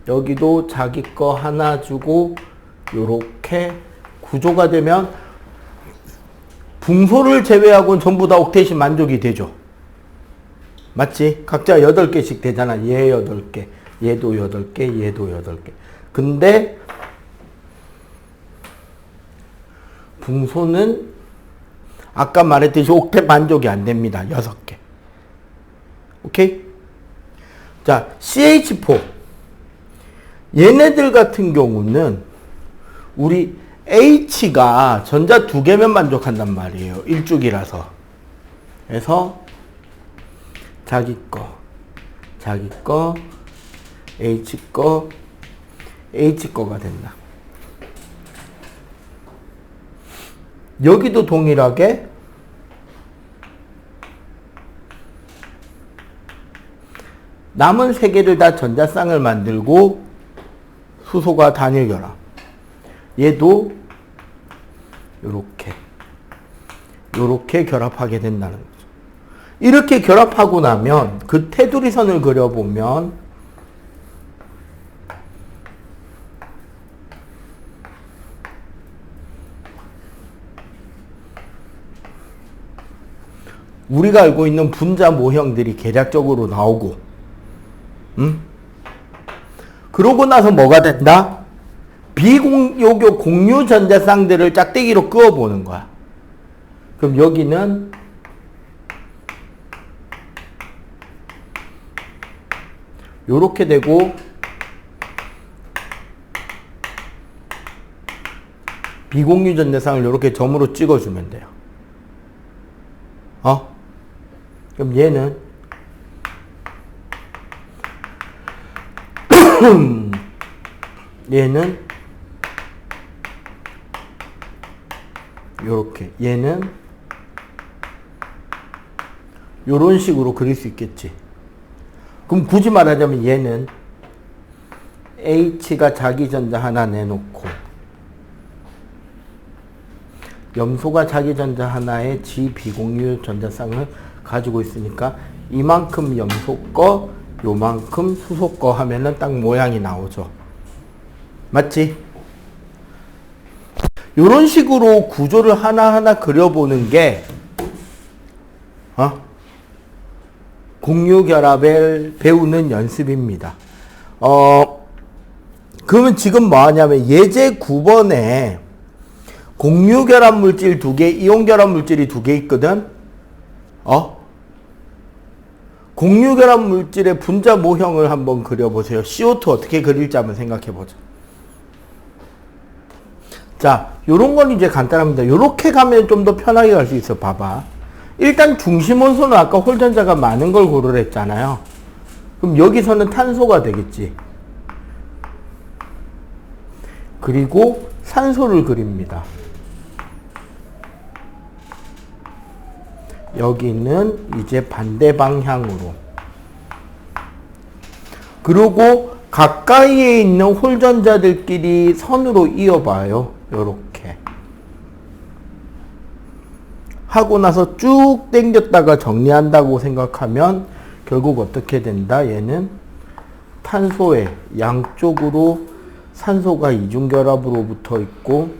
여기도 자기 거 하나 주고 요렇게 구조가 되면 붕소를 제외하고는 전부 다 옥텟이 만족이 되죠. 맞지? 각자 8개씩 되잖아. 얘 8개, 얘도 8개, 얘도 8개. 근데 붕소는 아까 말했듯이 옥텟 만족이 안 됩니다. 6개. 오케이? 자, CH4. 얘네들 같은 경우는 우리 H가 전자 2개면 만족한단 말이에요. 일쪽이라서. 그래서 자기 거, H 거가 된다. 여기도 동일하게 남은 3개를 다 전자쌍을 만들고 수소가 단일 결합. 얘도 요렇게 결합하게 된다는 거죠. 이렇게 결합하고 나면 그 테두리 선을 그려보면 우리가 알고 있는 분자 모형들이 계략적으로 나오고, 그러고 나서 뭐가 된다? 비공유교 공유 전자쌍들을 짝대기로 그어보는 거야. 그럼 여기는 요렇게 되고, 비공유 전자쌍을 요렇게 점으로 찍어주면 돼요. 그럼 얘는 요렇게, 얘는 요런 식으로 그릴 수 있겠지. 그럼 굳이 말하자면 얘는 H가 자기 전자 하나 내놓고 염소가 자기 전자 하나에 G 비공유 전자쌍을 가지고 있으니까 이만큼 염소 거, 요만큼 수소 거 하면은 딱 모양이 나오죠. 맞지? 요런 식으로 구조를 하나하나 그려보는 게 공유결합을 배우는 연습입니다. 그러면 지금 뭐 하냐면 예제 9번에 공유결합 물질 2개, 이온결합 물질이 2개 있거든? 공유결합 물질의 분자 모형을 한번 그려보세요. CO2 어떻게 그릴지 한번 생각해보자. 자, 요런 건 이제 간단합니다. 요렇게 가면 좀 더 편하게 갈 수 있어. 봐봐. 일단 중심 원소는 아까 홀전자가 많은 걸 고르라 했잖아요. 그럼 여기서는 탄소가 되겠지. 그리고 산소를 그립니다. 여기는 이제 반대 방향으로. 그리고 가까이에 있는 홀전자들끼리 선으로 이어봐요. 요렇게. 하고 나서 쭉 당겼다가 정리한다고 생각하면 결국 어떻게 된다? 얘는 탄소의 양쪽으로 산소가 이중결합으로 붙어 있고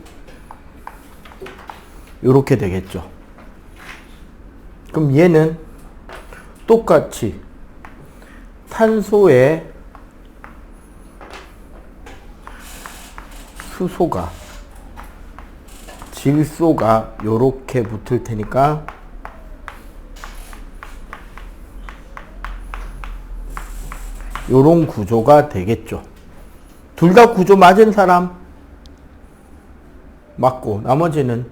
요렇게 되겠죠. 그럼 얘는 똑같이 탄소에 수소가, 질소가 요렇게 붙을 테니까 요런 구조가 되겠죠. 둘 다 구조 맞은 사람? 맞고 나머지는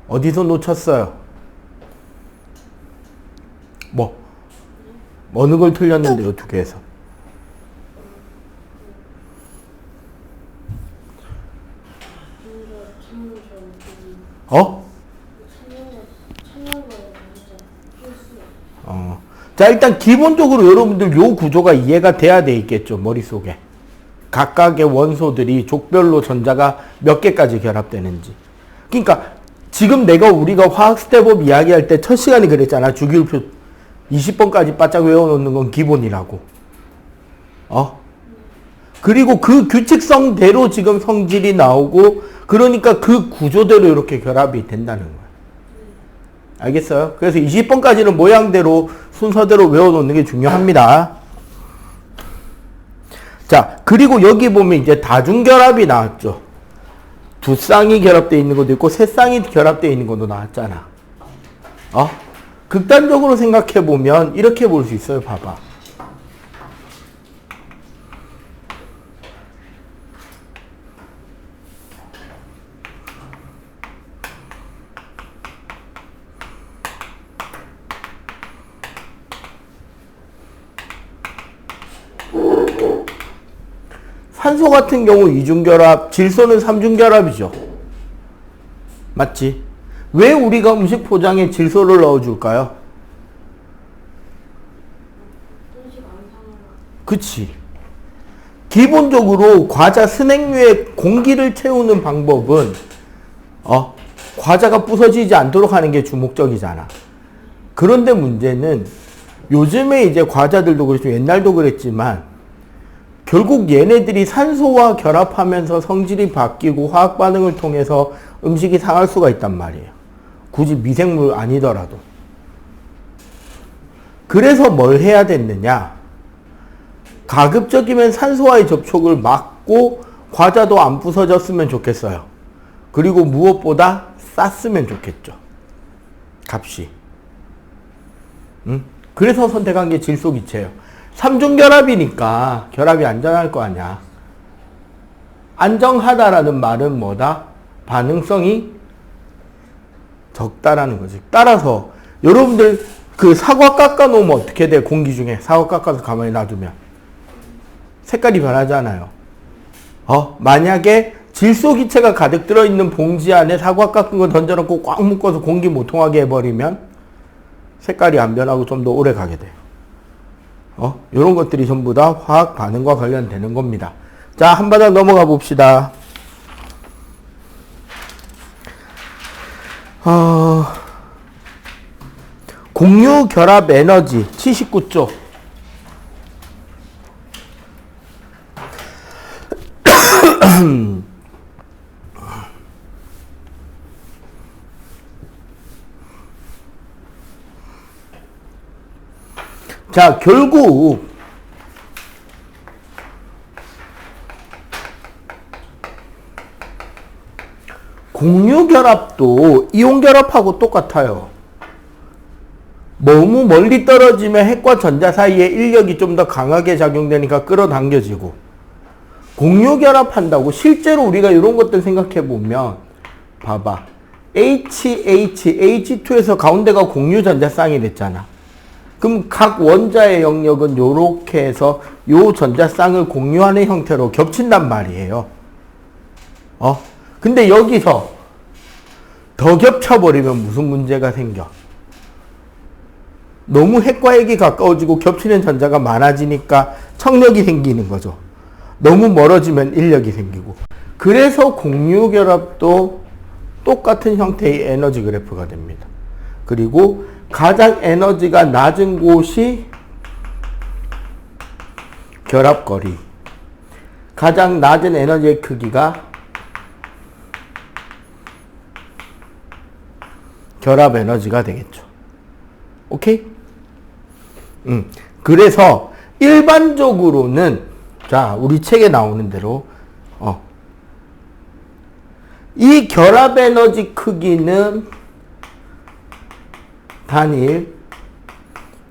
어디서 놓쳤어요? 어느 걸 틀렸는데요, 2개에서? 자, 일단 기본적으로 여러분들 요 구조가 이해가 돼야 돼 있겠죠, 머릿속에. 각각의 원소들이 족별로 전자가 몇 개까지 결합되는지. 그러니까 지금 우리가 화학 스텝업 이야기할 때 첫 시간에 그랬잖아. 주기율표 20번까지 바짝 외워놓는 건 기본이라고. 그리고 그 규칙성대로 지금 성질이 나오고, 그러니까 그 구조대로 이렇게 결합이 된다는 거야. 알겠어요? 그래서 20번까지는 모양대로 순서대로 외워놓는 게 중요합니다. 자, 그리고 여기 보면 이제 다중결합이 나왔죠. 두 쌍이 결합되어 있는 것도 있고 세 쌍이 결합되어 있는 것도 나왔잖아. 극단적으로 생각해 보면 이렇게 볼 수 있어요. 봐봐. 산소 같은 경우 이중결합, 질소는 삼중결합이죠. 맞지? 왜 우리가 음식 포장에 질소를 넣어줄까요? 그치. 기본적으로 과자 스낵류에 공기를 채우는 방법은 과자가 부서지지 않도록 하는 게 주목적이잖아. 그런데 문제는 요즘에 이제 과자들도 그렇지만 옛날도 그랬지만 결국 얘네들이 산소와 결합하면서 성질이 바뀌고 화학 반응을 통해서 음식이 상할 수가 있단 말이에요. 굳이 미생물 아니더라도. 그래서 뭘 해야 됐느냐? 가급적이면 산소와의 접촉을 막고 과자도 안 부서졌으면 좋겠어요. 그리고 무엇보다 쌌으면 좋겠죠. 값이. 그래서 선택한 게 질소기체예요. 삼중결합이니까 결합이 안전할 거 아니야. 안정하다라는 말은 뭐다? 반응성이 적다라는 거지. 따라서 여러분들 그 사과 깎아 놓으면 어떻게 돼? 공기 중에 사과 깎아서 가만히 놔두면 색깔이 변하잖아요. 만약에 질소기체가 가득 들어있는 봉지 안에 사과 깎은 거 던져놓고 꽉 묶어서 공기 못 통하게 해버리면 색깔이 안 변하고 좀 더 오래 가게 돼요. 이런 것들이 전부 다 화학 반응과 관련되는 겁니다. 자, 한 바닥 넘어가 봅시다. 공유 결합 에너지 79조. 자, 결국 공유결합도 이온결합하고 똑같아요. 너무 멀리 떨어지면 핵과 전자 사이에 인력이 좀 더 강하게 작용되니까 끌어당겨지고, 공유결합한다고 실제로 우리가 이런 것들 생각해 보면 봐봐. H2에서 가운데가 공유 전자쌍이 됐잖아. 그럼 각 원자의 영역은 요렇게 해서 요 전자쌍을 공유하는 형태로 겹친단 말이에요. 근데 여기서 더 겹쳐버리면 무슨 문제가 생겨? 너무 핵과 핵이 가까워지고 겹치는 전자가 많아지니까 청력이 생기는 거죠. 너무 멀어지면 인력이 생기고. 그래서 공유결합도 똑같은 형태의 에너지 그래프가 됩니다. 그리고 가장 에너지가 낮은 곳이 결합거리. 가장 낮은 에너지의 크기가 결합 에너지가 되겠죠. 오케이? 그래서 일반적으로는, 자, 우리 책에 나오는 대로 이 결합 에너지 크기는 단일,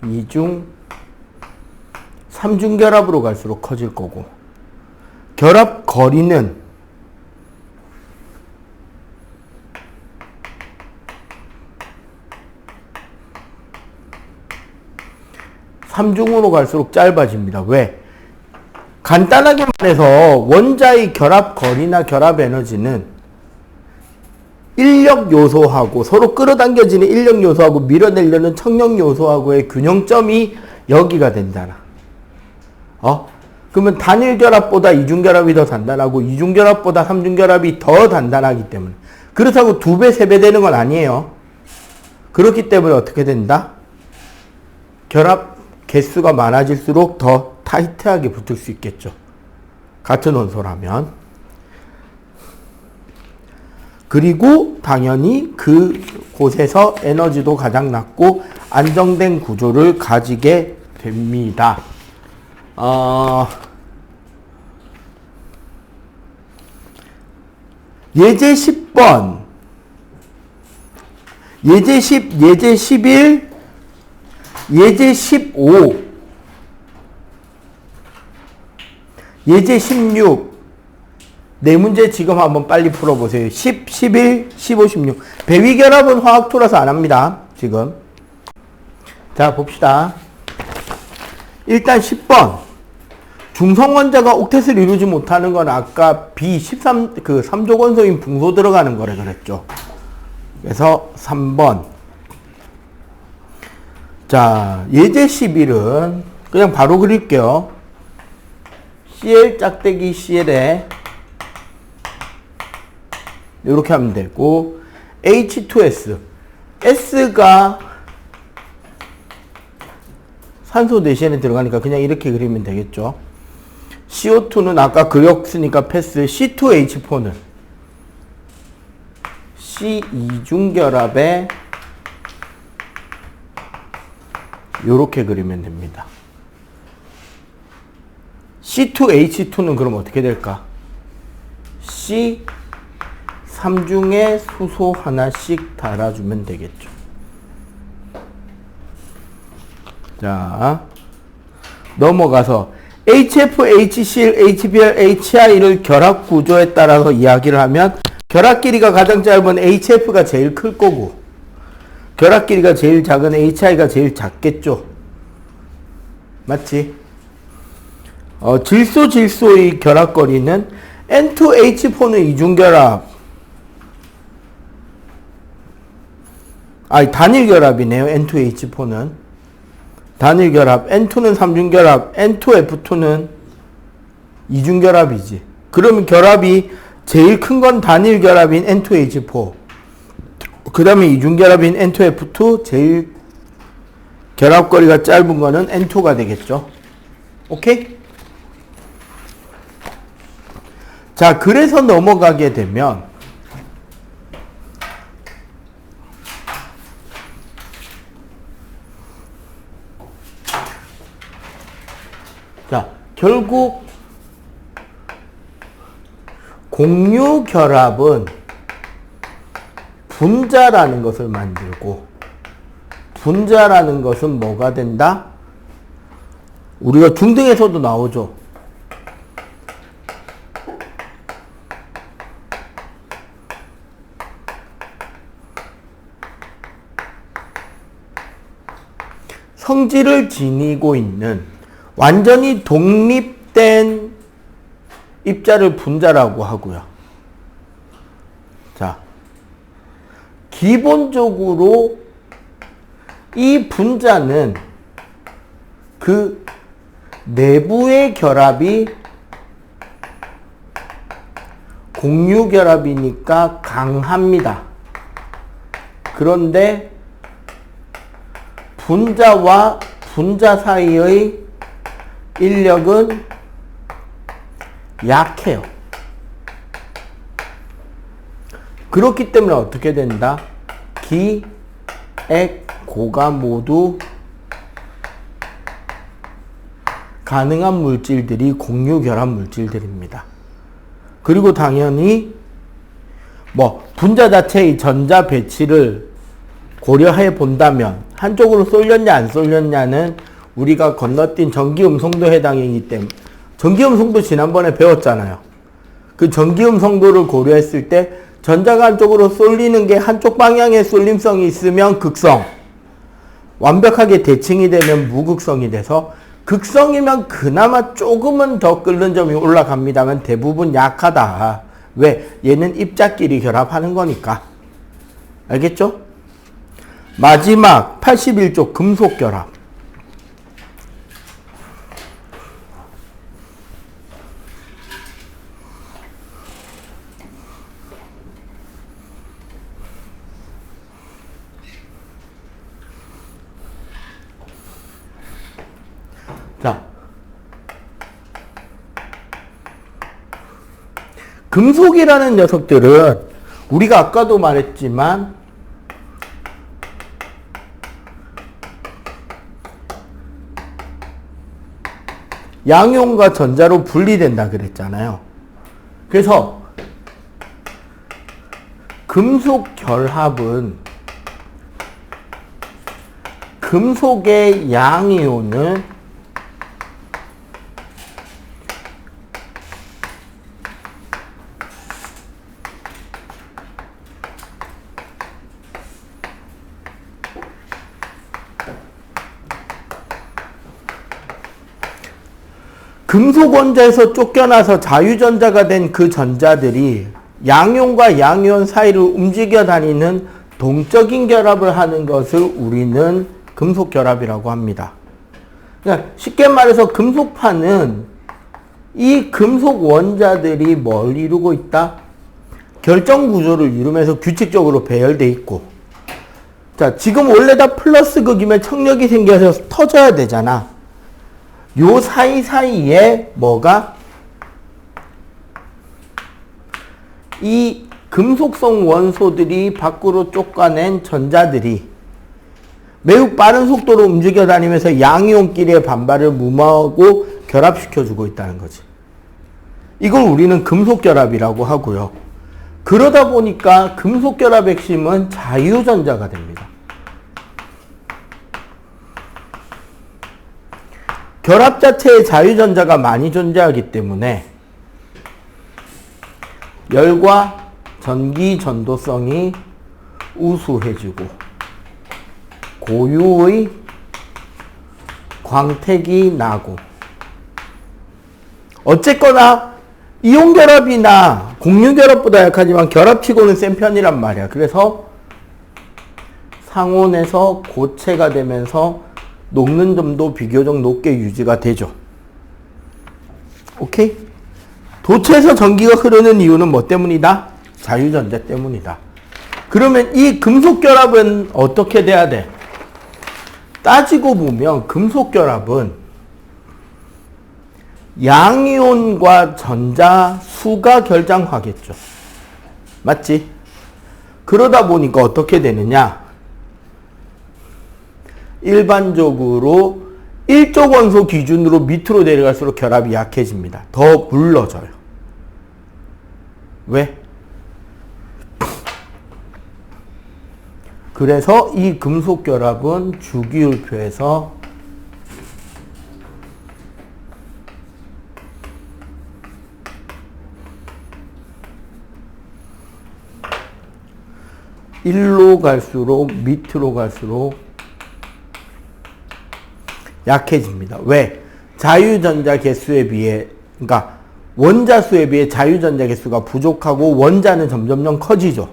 2중, 3중 결합으로 갈수록 커질 거고, 결합 거리는 3중으로 갈수록 짧아집니다. 왜? 간단하게 말해서 원자의 결합 거리나 결합 에너지는 인력 요소하고 서로 끌어당겨지는 인력 요소하고 밀어내려는 청력 요소하고의 균형점이 여기가 된잖아. 그러면 단일 결합보다 이중 결합이 더 단단하고 이중 결합보다 삼중 결합이 더 단단하기 때문에, 그렇다고 2배, 3배 되는 건 아니에요. 그렇기 때문에 어떻게 된다? 결합 개수가 많아질수록 더 타이트하게 붙을 수 있겠죠. 같은 원소라면. 그리고 당연히 그 곳에서 에너지도 가장 낮고 안정된 구조를 가지게 됩니다. 예제 10번, 예제 10, 예제 11, 예제 15, 예제 16. 네 문제 지금 한번 빨리 풀어보세요. 10, 11, 15, 16. 배위결합은 화학토라서 안 합니다. 지금. 자, 봅시다. 일단 10번. 중성원자가 옥텟을 이루지 못하는 건 아까 B13, 그 3조건소인 붕소 들어가는 거래 그랬죠. 그래서 3번. 자, 예제 11은 그냥 바로 그릴게요. CL 짝대기 CL에 이렇게 하면 되고, H2S. S가 산소 대신에 들어가니까 그냥 이렇게 그리면 되겠죠. CO2는 아까 그렸으니까 패스. C2H4는 C2중결합에 요렇게 그리면 됩니다. C2H2는 그럼 어떻게 될까? C 3중에 수소 하나씩 달아주면 되겠죠. 자, 넘어가서 HF, HCl, HBr, HI를 결합 구조에 따라서 이야기를 하면 결합 길이가 가장 짧은 HF가 제일 클 거고 결합 길이가 제일 작은 HI가 제일 작겠죠. 맞지? 질소의 결합거리는 N2H4는 이중결합, 단일결합이네요. N2H4는 단일결합, N2는 삼중결합, N2F2는 이중결합이지. 그러면 결합이 제일 큰 건 단일결합인 N2H4, 그 다음에 이중결합인 N2F2, 제일 결합거리가 짧은 거는 N2가 되겠죠. 오케이? 자, 그래서 넘어가게 되면 자, 결국 공유결합은 분자라는 것을 만들고, 분자라는 것은 뭐가 된다? 우리가 중등에서도 나오죠. 성질을 지니고 있는 완전히 독립된 입자를 분자라고 하고요. 자, 기본적으로 이 분자는 그 내부의 결합이 공유결합이니까 강합니다. 그런데 분자와 분자 사이의 인력은 약해요. 그렇기 때문에 어떻게 된다? 기, 액, 고가 모두 가능한 물질들이 공유결합 물질들입니다. 그리고 당연히 분자 자체의 전자 배치를 고려해 본다면 한쪽으로 쏠렸냐 안 쏠렸냐는 우리가 건너뛴 전기음성도 해당이기 때문에, 전기음성도 지난번에 배웠잖아요. 그 전기음성도를 고려했을 때 전자가 한쪽으로 쏠리는 게 한쪽 방향에 쏠림성이 있으면 극성, 완벽하게 대칭이 되면 무극성이 돼서, 극성이면 그나마 조금은 더 끓는 점이 올라갑니다만 대부분 약하다. 왜? 얘는 입자끼리 결합하는 거니까. 알겠죠? 마지막 81쪽 금속 결합. 자, 금속이라는 녀석들은 우리가 아까도 말했지만 양용과 전자로 분리된다 그랬잖아요. 그래서 금속 결합은 금속의 양이온을 금속 원자에서 쫓겨나서 자유전자가 된 그 전자들이 양이온과 양이온 사이를 움직여 다니는 동적인 결합을 하는 것을 우리는 금속 결합이라고 합니다. 그러니까 쉽게 말해서 금속파는 이 금속 원자들이 뭘 이루고 있다? 결정 구조를 이루면서 규칙적으로 배열돼 있고, 자, 지금 원래 다 플러스 극이면 청력이 생겨서 터져야 되잖아. 요 사이사이에 뭐가? 이 금속성 원소들이 밖으로 쫓아낸 전자들이 매우 빠른 속도로 움직여 다니면서 양이온끼리의 반발을 무마하고 결합시켜주고 있다는 거지. 이걸 우리는 금속결합이라고 하고요. 그러다 보니까 금속결합의 핵심은 자유전자가 됩니다. 결합 자체에 자유전자가 많이 존재하기 때문에 열과 전기 전도성이 우수해지고 고유의 광택이 나고, 어쨌거나 이온결합이나 공유결합보다 약하지만 결합치고는 센 편이란 말이야. 그래서 상온에서 고체가 되면서 녹는 점도 비교적 높게 유지가 되죠. 오케이? 도체에서 전기가 흐르는 이유는 뭐 때문이다? 자유전자 때문이다. 그러면 이 금속결합은 어떻게 돼야 돼? 따지고 보면 금속결합은 양이온과 전자 수가 결장하겠죠. 맞지? 그러다 보니까 어떻게 되느냐? 일반적으로 일족 원소 기준으로 밑으로 내려갈수록 결합이 약해집니다. 더 물러져요. 왜? 그래서 이 금속 결합은 주기율표에서 일로 갈수록 밑으로 갈수록 약해집니다. 왜? 자유전자 개수에 비해, 그러니까 원자 수에 비해 자유전자 개수가 부족하고 원자는 점점점 커지죠.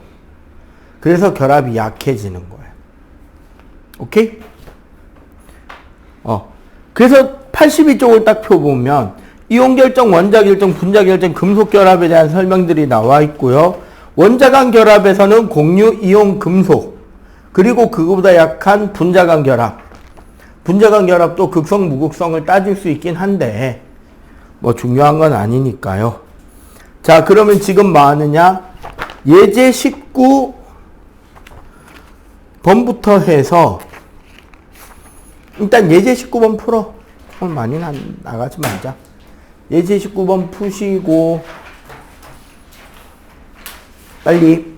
그래서 결합이 약해지는 거예요. 오케이? 그래서 82쪽을 딱 펴보면 이온 결정, 원자 결정, 분자 결정, 금속 결합에 대한 설명들이 나와 있고요. 원자 간 결합에서는 공유, 이온, 금속, 그리고 그거보다 약한 분자 간 결합. 분자 간 결합도 극성, 무극성을 따질 수 있긴 한데 뭐 중요한 건 아니니까요. 자, 그러면 지금 뭐 하느냐? 예제 19번부터 해서 일단 예제 19번 풀어. 많이 나가지 말자. 예제 19번 푸시고 빨리